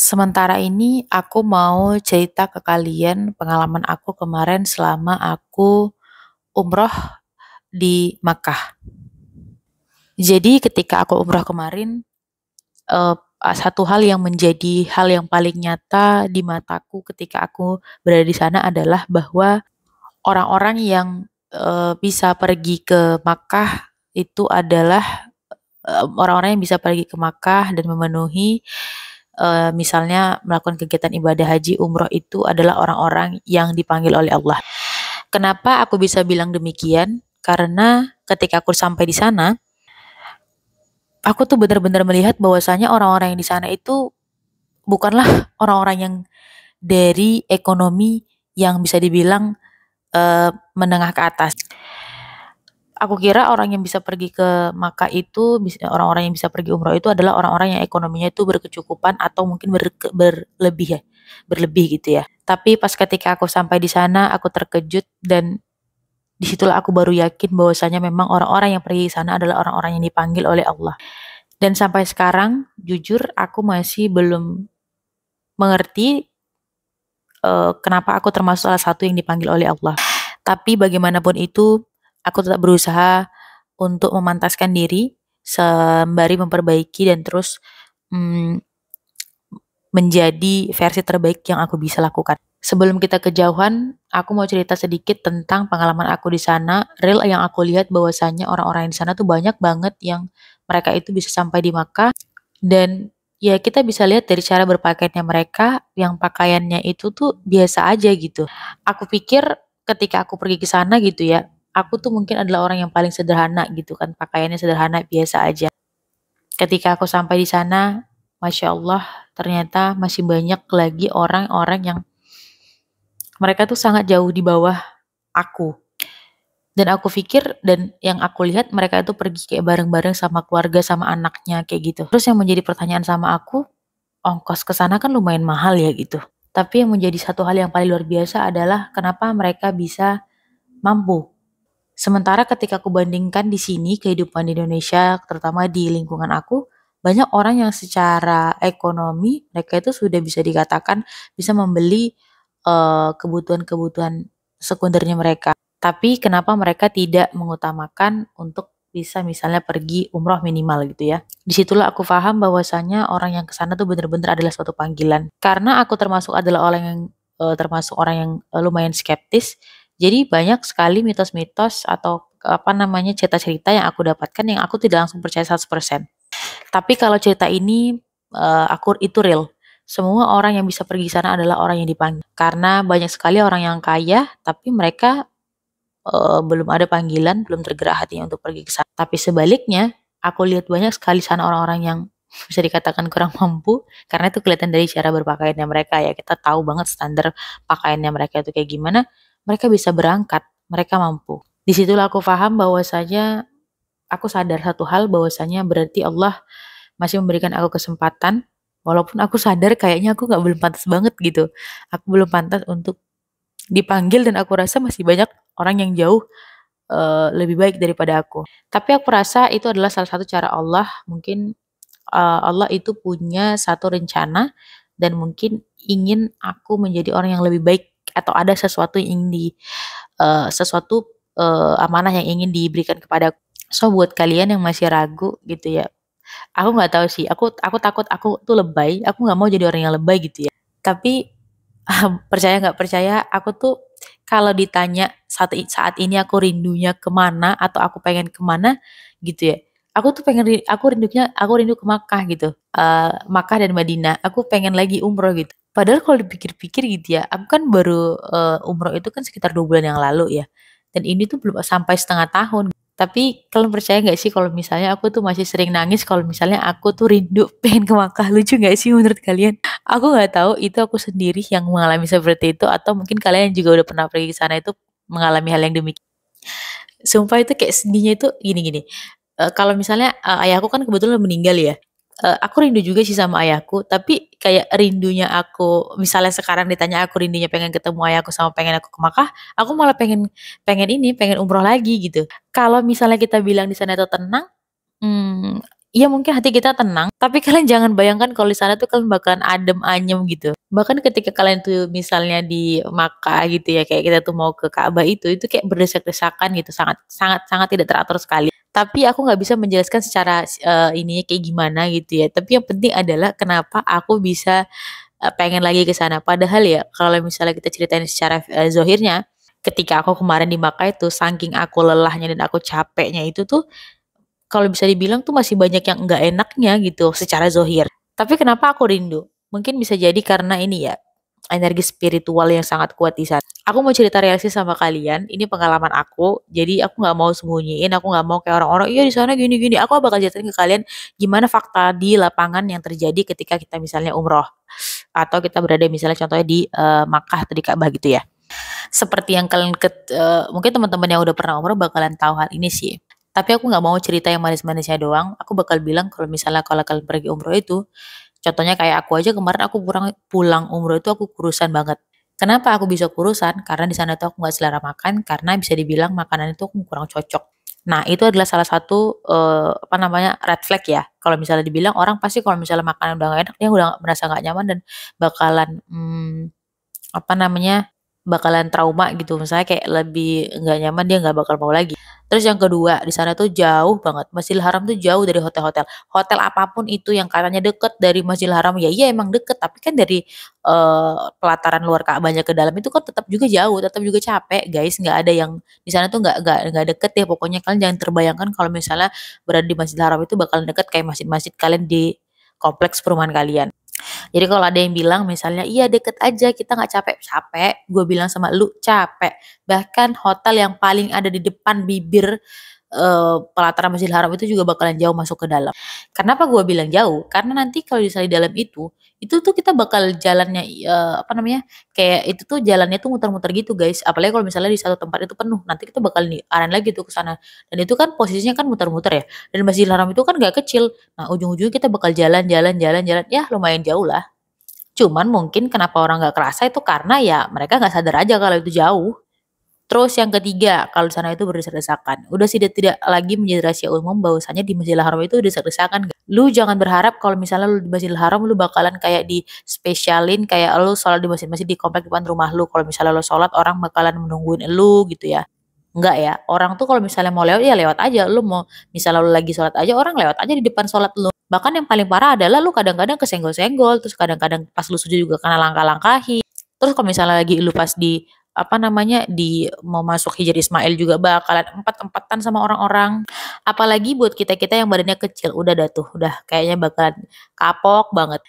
Sementara ini aku mau cerita ke kalian pengalaman aku kemarin selama aku umroh di Makkah. Jadi ketika aku umroh kemarin, eee, satu hal yang menjadi hal yang paling nyata di mataku ketika aku berada di sana adalah bahwa orang-orang yang, bisa pergi ke Makkah itu adalah, orang-orang yang bisa pergi ke Makkah dan memenuhi, misalnya melakukan kegiatan ibadah haji, umroh itu adalah orang-orang yang dipanggil oleh Allah. Kenapa aku bisa bilang demikian? Karena ketika aku sampai di sana, aku tuh benar-benar melihat bahwasanya orang-orang yang di sana itu bukanlah orang-orang yang dari ekonomi yang bisa dibilang, menengah ke atas. Aku kira orang yang bisa pergi ke Makkah itu orang-orang yang bisa pergi umroh itu adalah orang-orang yang ekonominya itu berkecukupan atau mungkin berlebih ya, berlebih gitu ya. Tapi pas ketika aku sampai di sana, aku terkejut dan disitulah aku baru yakin bahwasanya memang orang-orang yang pergi ke sana adalah orang-orang yang dipanggil oleh Allah. Dan sampai sekarang, jujur aku masih belum mengerti, kenapa aku termasuk salah satu yang dipanggil oleh Allah. Tapi bagaimanapun itu, aku tetap berusaha untuk memantaskan diri, sembari memperbaiki dan terus, mmm, menjadi versi terbaik yang aku bisa lakukan. Sebelum kita kejauhan, aku mau cerita sedikit tentang pengalaman aku di sana, real yang aku lihat bahwasanya orang-orang di sana tuh banyak banget yang mereka itu bisa sampai di Makkah dan ya kita bisa lihat dari cara berpakaiannya mereka, yang pakaiannya itu tuh biasa aja gitu. Aku pikir ketika aku pergi ke sana gitu ya, aku tuh mungkin adalah orang yang paling sederhana gitu kan, pakaiannya sederhana, biasa aja. Ketika aku sampai di sana, masya Allah, ternyata masih banyak lagi orang-orang yang mereka tuh sangat jauh di bawah aku. Dan aku pikir dan yang aku lihat mereka itu pergi kayak bareng-bareng sama keluarga, sama anaknya kayak gitu. Terus yang menjadi pertanyaan sama aku, ongkos ke sana kan lumayan mahal ya gitu. Tapi yang menjadi satu hal yang paling luar biasa adalah kenapa mereka bisa mampu. Sementara ketika aku bandingkan di sini kehidupan di Indonesia, terutama di lingkungan aku, banyak orang yang secara ekonomi mereka itu sudah bisa dikatakan bisa membeli kebutuhan-kebutuhan sekundernya mereka. Tapi kenapa mereka tidak mengutamakan untuk bisa misalnya pergi umroh minimal gitu ya. Disitulah aku paham bahwasanya orang yang ke sana tuh bener-bener adalah suatu panggilan. Karena aku termasuk adalah orang yang termasuk orang yang lumayan skeptis, jadi banyak sekali mitos-mitos atau apa namanya cerita-cerita yang aku dapatkan yang aku tidak langsung percaya 100%. Tapi kalau cerita ini aku itu real. Semua orang yang bisa pergi ke sana adalah orang yang dipanggil. Karena banyak sekali orang yang kaya tapi mereka belum ada panggilan, belum tergerak hatinya untuk pergi ke sana. Tapi sebaliknya, aku lihat banyak sekali sana orang-orang yang bisa dikatakan kurang mampu, karena itu kelihatan dari cara berpakaiannya mereka ya. Kita tahu banget standar pakaiannya mereka itu kayak gimana, mereka bisa berangkat, mereka mampu. Disitulah aku paham bahwasanya aku sadar satu hal bahwasanya berarti Allah masih memberikan aku kesempatan, walaupun aku sadar kayaknya aku nggak belum pantas banget gitu. Aku belum pantas untuk dipanggil dan aku rasa masih banyak orang yang jauh lebih baik daripada aku. Tapi aku rasa itu adalah salah satu cara Allah mungkin, Allah itu punya satu rencana dan mungkin ingin aku menjadi orang yang lebih baik atau ada sesuatu yang ingin sesuatu, amanah yang ingin diberikan kepadaku. So buat kalian yang masih ragu gitu ya, aku nggak tahu sih, aku takut aku tuh lebay, aku nggak mau jadi orang yang lebay gitu ya. Tapi percaya nggak percaya, aku tuh kalau ditanya saat ini aku rindunya kemana atau aku pengen kemana gitu ya, aku rindu ke Makkah gitu, Makkah dan Madinah, aku pengen lagi umroh gitu. Padahal kalau dipikir-pikir gitu ya, aku kan baru, umroh itu kan sekitar 2 bulan yang lalu ya, dan ini tuh belum sampai setengah tahun. Tapi kalian percaya nggak sih kalau misalnya aku tuh masih sering nangis kalau misalnya aku tuh rindu pengen ke Makkah, lucu nggak sih menurut kalian? Aku nggak tahu itu aku sendiri yang mengalami seperti itu atau mungkin kalian yang juga udah pernah pergi ke sana itu mengalami hal yang demikian. Sumpah itu kayak sedihnya itu gini-gini, kalau misalnya, ayahku kan kebetulan meninggal ya, aku rindu juga sih sama ayahku, tapi kayak rindunya aku misalnya sekarang ditanya aku rindunya pengen ketemu ayahku sama pengen aku ke Makkah, aku malah pengen pengen ini, pengen umroh lagi gitu. Kalau misalnya kita bilang di sana itu tenang, mmm, Iya mungkin hati kita tenang, tapi kalian jangan bayangkan kalau di sana tuh kalian bakalan adem ayem gitu. Bahkan ketika kalian tuh misalnya di Makkah gitu ya, kayak kita tuh mau ke Ka'bah itu kayak berdesak-desakan gitu, sangat sangat sangat tidak teratur sekali. Tapi aku nggak bisa menjelaskan secara ininya kayak gimana gitu ya. Tapi yang penting adalah kenapa aku bisa pengen lagi ke sana. Padahal ya kalau misalnya kita ceritain secara zohirnya, ketika aku kemarin di Makkah itu saking aku lelahnya dan aku capeknya itu tuh kalau bisa dibilang tuh masih banyak yang enggak enaknya gitu secara zohir. Tapi kenapa aku rindu? Mungkin bisa jadi karena ini ya, energi spiritual yang sangat kuat di sana. Aku mau cerita realistis sama kalian, ini pengalaman aku, jadi aku nggak mau sembunyiin, aku nggak mau kayak orang-orang, iya di sana gini-gini, aku bakal ceritain ke kalian gimana fakta di lapangan yang terjadi ketika kita misalnya umroh, atau kita berada misalnya contohnya di Makkah atau di Ka'bah gitu ya. Seperti yang kalian mungkin teman-teman yang udah pernah umroh bakalan tahu hal ini sih. Tapi aku nggak mau cerita yang manis-manisnya doang. Aku bakal bilang kalau misalnya kalau kalian pergi umroh itu, contohnya kayak aku aja kemarin aku pulang umroh itu aku kurusan banget. Kenapa aku bisa kurusan? Karena di sana tuh aku nggak selera makan, karena bisa dibilang makanan itu aku kurang cocok. Nah, itu adalah salah satu apa namanya red flag ya. Kalau misalnya dibilang orang pasti kalau misalnya makanan udah gak enak, dia udah merasa nggak nyaman dan bakalan apa namanya, bakalan trauma gitu, misalnya kayak lebih nggak nyaman, dia nggak bakal mau lagi. Terus yang kedua, di sana tuh jauh banget, Masjidil Haram tuh jauh dari hotel-hotel. Hotel apapun itu yang katanya deket dari Masjidil Haram, ya iya emang deket, tapi kan dari, pelataran luar Ka'bahnya ke dalam itu kan tetap juga jauh, tetap juga capek guys, nggak ada yang di sana tuh nggak deket deh, pokoknya kalian jangan terbayangkan kalau misalnya berada di Masjidil Haram itu bakalan deket kayak masjid-masjid kalian di kompleks perumahan kalian. Jadi kalau ada yang bilang misalnya, "Iya deket aja, kita nggak capek." Capek, gue bilang sama lu, capek. Bahkan hotel yang paling ada di depan bibir, pelataran Masjidil Haram itu juga bakalan jauh masuk ke dalam. Kenapa gue bilang jauh? Karena nanti kalau misalnya di dalam itu tuh kita bakal jalannya, apa namanya, kayak itu tuh jalannya tuh muter-muter gitu guys, apalagi kalau misalnya di satu tempat itu penuh, nanti kita bakal diarahin lagi tuh ke sana. Dan itu kan posisinya kan muter-muter ya, dan Masjidil Haram itu kan nggak kecil. Nah, ujung-ujungnya kita bakal jalan jalan jalan jalan, ya lumayan jauh lah. Cuman mungkin kenapa orang nggak kerasa itu karena ya mereka nggak sadar aja kalau itu jauh. Terus yang ketiga, kalau di sana itu berdesak-desakan. Udah tidak lagi menjadi rahasia umum bahwasanya di Masjidil Haram itu desak-desakan. Lu jangan berharap kalau misalnya lu di Masjidil Haram lu bakalan kayak di spesialin kayak lu sholat di masjid-masjid di komplek depan rumah lu. Kalau misalnya lu sholat orang bakalan menungguin lu gitu ya. Enggak ya, orang tuh kalau misalnya mau lewat, ya lewat aja, lu mau misalnya lu lagi sholat aja, orang lewat aja di depan sholat lu. Bahkan yang paling parah adalah lu kadang-kadang kesenggol-senggol, terus kadang-kadang pas lu sujud juga kena langkah-langkahi. Terus kalau misalnya lagi lu pas di apa namanya, di mau masuk Hijr Ismail juga bakalan empet-empetan sama orang-orang. Apalagi buat kita-kita yang badannya kecil, udah dah tuh, udah kayaknya bakalan kapok banget.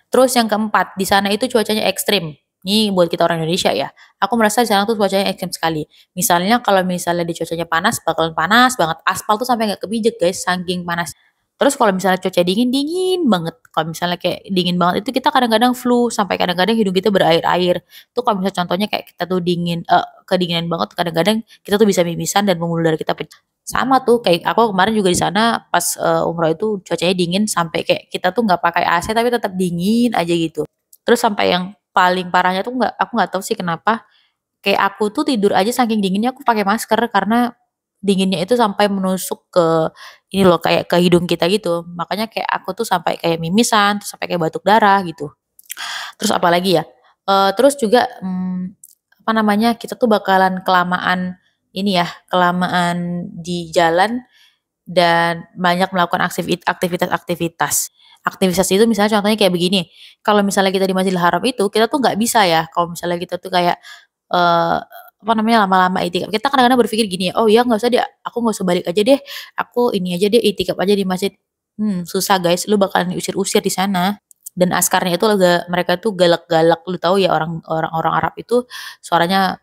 Terus yang keempat, di sana itu cuacanya ekstrim. Ini buat kita orang Indonesia ya. Aku merasa di sana tuh cuacanya ekstrim sekali. Misalnya kalau misalnya di cuacanya panas, bakalan panas banget. Aspal tuh sampai nggak kepijak guys, saking panas. Terus kalau misalnya cuaca dingin, dingin banget. Kalau misalnya kayak dingin banget itu kita kadang-kadang flu, sampai kadang-kadang hidung kita berair-air. Tuh kalau misalnya contohnya kayak kita tuh kedinginan banget, kadang-kadang kita tuh bisa mimisan dan pembuluh darah kita pecah. Sama tuh kayak aku kemarin juga di sana pas umroh itu cuacanya dingin sampai kayak kita tuh nggak pakai AC tapi tetap dingin aja gitu. Terus sampai yang paling parahnya tuh aku nggak tahu sih kenapa kayak aku tuh tidur aja saking dinginnya aku pakai masker karena dinginnya itu sampai menusuk ke ini loh kayak ke hidung kita gitu. Makanya kayak aku tuh sampai kayak mimisan, terus sampai kayak batuk darah gitu. Terus apalagi ya? Terus juga apa namanya? Kita tuh bakalan kelamaan ini ya, kelamaan di jalan dan banyak melakukan aktivitas-aktivitas. Aktivitas itu misalnya contohnya kayak begini, kalau misalnya kita di Masjidil Haram itu, kita tuh nggak bisa ya, kalau misalnya kita tuh kayak, apa namanya, lama-lama itikaf. Kita kadang-kadang berpikir gini ya, "Oh ya nggak usah deh, aku nggak usah balik aja deh, aku ini aja deh, itikaf aja di masjid." Susah guys, lu bakalan diusir-usir di sana. Dan askarnya itu mereka tuh galak-galak, lu tahu ya orang-orang Arab itu suaranya,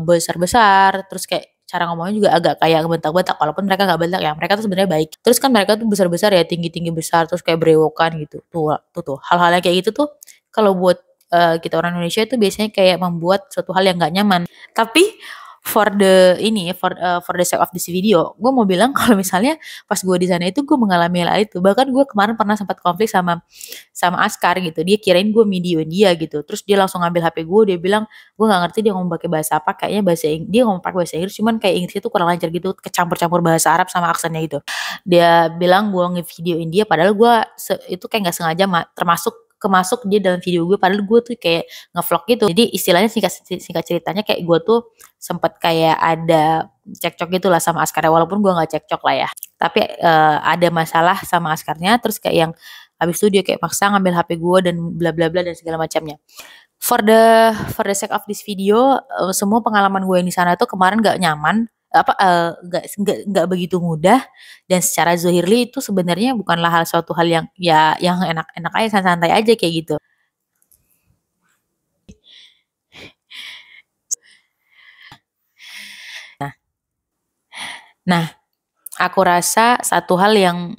besar-besar, terus kayak cara ngomongnya juga agak kayak ngebentak-bentak, walaupun mereka nggak bentak ya, mereka tuh sebenarnya baik. Terus kan mereka tuh besar-besar ya, tinggi-tinggi besar, terus kayak berewokan gitu. Tuh, hal-hal yang kayak gitu tuh kalau buat, kita orang Indonesia itu biasanya kayak membuat suatu hal yang nggak nyaman. Tapi for the ini ya, for the sake of this video, gue mau bilang kalau misalnya pas gue di sana itu gue mengalami hal itu. Bahkan gue kemarin pernah sempat konflik sama sama Askar gitu. Dia kirain gue videoin dia gitu. Terus dia langsung ngambil HP gue, dia bilang, gue nggak ngerti dia ngomong pakai bahasa apa, kayaknya dia ngomong pakai bahasa Inggris, cuman kayak Inggrisnya tuh kurang lancar gitu, kecampur-campur bahasa Arab sama aksennya gitu. Dia bilang gue ngevideoin dia, padahal gue itu kayak nggak sengaja termasuk kemasuk dia dalam video gue, padahal gue tuh kayak ngevlog gitu. Jadi istilahnya singkat ceritanya kayak gue tuh sempat kayak ada cekcok gitu lah sama Askarnya, walaupun gue nggak cekcok lah ya, tapi ada masalah sama Askarnya, terus kayak yang habis itu dia kayak maksa ngambil HP gue dan bla bla bla dan segala macamnya. For the sake of this video, semua pengalaman gue yang di sana tuh kemarin nggak nyaman, nggak begitu mudah, dan secara zahirli itu sebenarnya bukanlah suatu hal yang ya yang enak-enak aja, santai-santai aja kayak gitu. Nah, aku rasa satu hal yang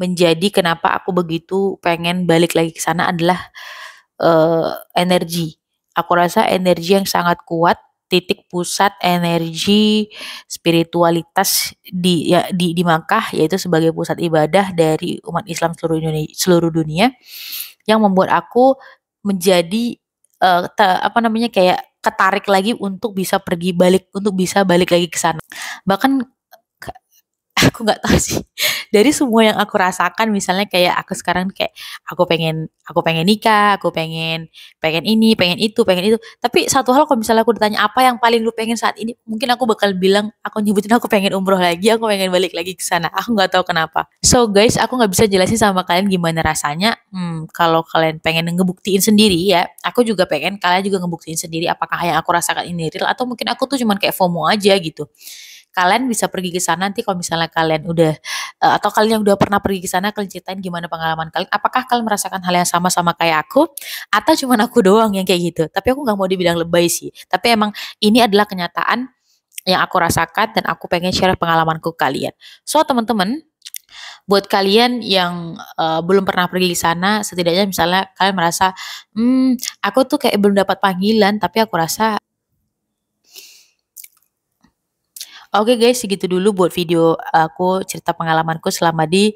menjadi kenapa aku begitu pengen balik lagi ke sana adalah energi. Aku rasa energi yang sangat kuat, titik pusat energi spiritualitas di Makkah, yaitu sebagai pusat ibadah dari umat Islam seluruh dunia, yang membuat aku menjadi kayak ketarik lagi untuk bisa balik lagi ke sana. Bahkan aku nggak tahu sih, dari semua yang aku rasakan, misalnya kayak aku sekarang kayak aku pengen nikah, aku pengen pengen itu, tapi satu hal, kalau misalnya aku ditanya apa yang paling lu pengen saat ini, mungkin aku bakal bilang, aku nyebutin aku pengen umroh lagi, aku pengen balik lagi ke sana. Aku nggak tahu kenapa. So guys, aku nggak bisa jelasin sama kalian gimana rasanya. Kalau kalian pengen ngebuktiin sendiri ya, aku juga pengen kalian juga ngebuktiin sendiri apakah yang aku rasakan ini real atau mungkin aku tuh cuman kayak FOMO aja gitu. Kalian bisa pergi ke sana, nanti kalau misalnya kalian udah atau kalian yang udah pernah pergi ke sana, kalian ceritain gimana pengalaman kalian. Apakah kalian merasakan hal yang sama kayak aku, atau cuman aku doang yang kayak gitu? Tapi aku nggak mau dibilang lebay sih. Tapi emang ini adalah kenyataan yang aku rasakan dan aku pengen share pengalamanku ke kalian. So teman-teman, buat kalian yang belum pernah pergi ke sana, setidaknya misalnya kalian merasa, aku tuh kayak belum dapat panggilan, tapi aku rasa oke guys, segitu dulu buat video aku cerita pengalamanku selama di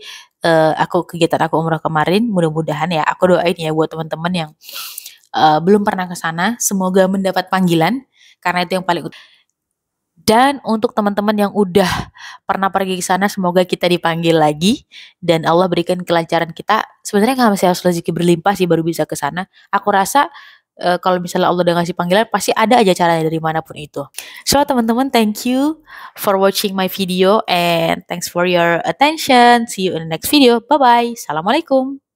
kegiatan aku umroh kemarin. Mudah-mudahan ya, aku doain ya buat teman-teman yang belum pernah ke sana, semoga mendapat panggilan karena itu yang paling utama. Dan untuk teman-teman yang udah pernah pergi ke sana, semoga kita dipanggil lagi dan Allah berikan kelancaran kita. Sebenarnya nggak mesti harus rezeki berlimpah sih baru bisa ke sana. Aku rasa kalau misalnya Allah udah ngasih panggilan, pasti ada aja caranya dari manapun itu. So teman-teman, thank you for watching my video and thanks for your attention. See you in the next video. Bye bye. Assalamualaikum.